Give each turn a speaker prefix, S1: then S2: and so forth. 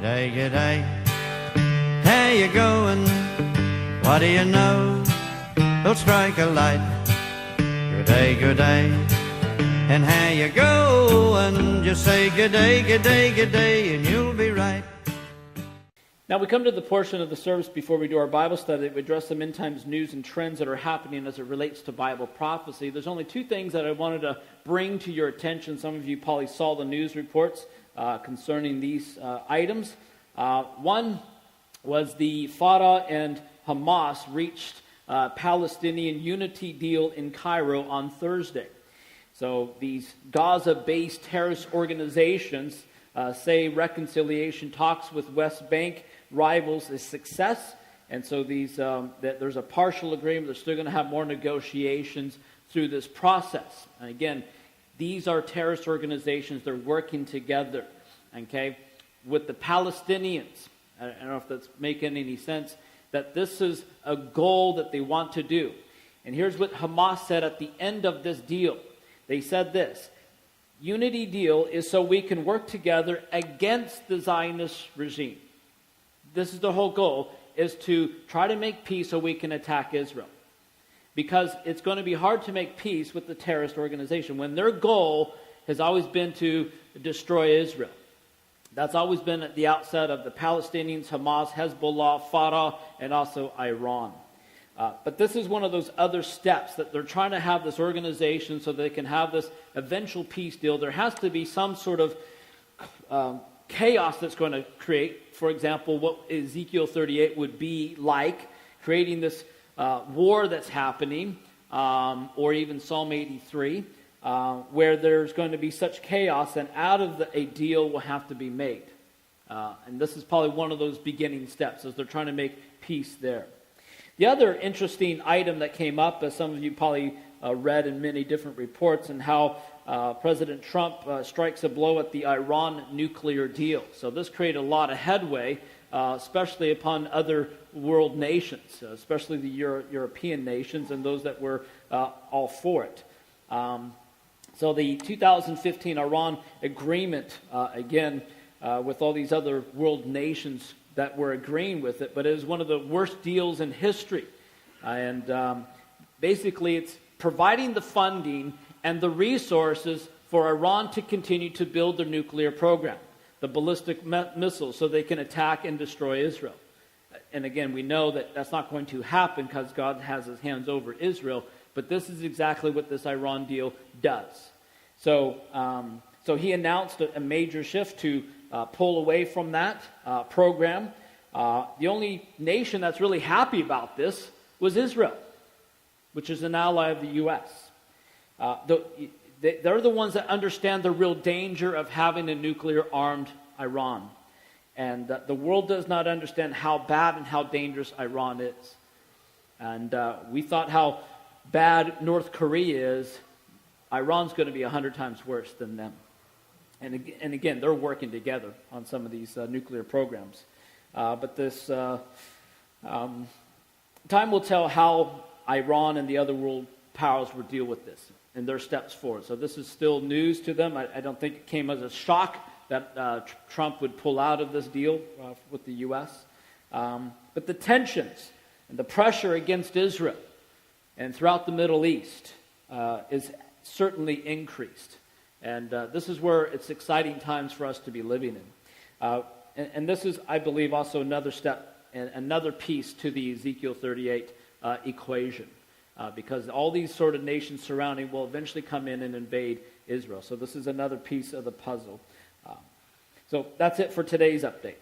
S1: G'day, g'day, how you going? What do you know? Don't strike a light. G'day, g'day, and how you going? Just say g'day, g'day, g'day, and you'll be right.
S2: Now we come to the portion of the service before we do our Bible study that we address some end times news and trends that are happening as it relates to Bible prophecy. There's only two things that I wanted to bring to your attention. Some of you probably saw the news reports concerning these items. One was the Fatah and Hamas reached Palestinian unity deal in Cairo on Thursday. So these Gaza-based terrorist organizations say reconciliation talks with West Bank rivals a success, and so that there's a partial agreement. They're still going to have more negotiations through this process. And again, these are terrorist organizations. They're working together, okay, with the Palestinians. I don't know if that's making any sense, that this is a goal that they want to do. And here's what Hamas said at the end of this deal. They said this: unity deal is so we can work together against the Zionist regime. This is the whole goal, is to try to make peace so we can attack Israel. Because it's going to be hard to make peace with the terrorist organization when their goal has always been to destroy Israel. That's always been at the outset of the Palestinians, Hamas, Hezbollah, Fatah, and also Iran. But this is one of those other steps that they're trying to have this organization so they can have this eventual peace deal. There has to be some sort of chaos that's going to create. For example, what Ezekiel 38 would be like, creating this war that's happening, or even Psalm 83, where there's going to be such chaos, and out of a deal will have to be made. And this is probably one of those beginning steps as they're trying to make peace there. The other interesting item that came up, as some of you probably read in many different reports, and how President Trump strikes a blow at the Iran nuclear deal. So this created a lot of headway, especially upon other world nations, especially the European nations and those that were all for it. So the 2015 Iran agreement, again, with all these other world nations that were agreeing with it, but it is one of the worst deals in history. And basically it's providing the funding and the resources for Iran to continue to build their nuclear program, the ballistic missiles, so they can attack and destroy Israel. And again, we know that that's not going to happen because God has his hands over Israel, but this is exactly what this Iran deal does. So he announced a major shift to pull away from that program. The only nation that's really happy about this was Israel, which is an ally of the U.S. They're the ones that understand the real danger of having a nuclear-armed Iran. And the world does not understand how bad and how dangerous Iran is. And we thought how bad North Korea is. Iran's going to be 100 times worse than them. And again, they're working together on some of these nuclear programs. But this time will tell how Iran and the other world powers will deal with this and their steps forward. So this is still news to them. I don't think it came as a shock that Trump would pull out of this deal with the U.S. But the tensions and the pressure against Israel and throughout the Middle East is certainly increased. And this is where it's exciting times for us to be living in. And this is, I believe, also another step and another piece to the Ezekiel 38 equation. Because all these sort of nations surrounding will eventually come in and invade Israel. So this is another piece of the puzzle. So that's it for today's update.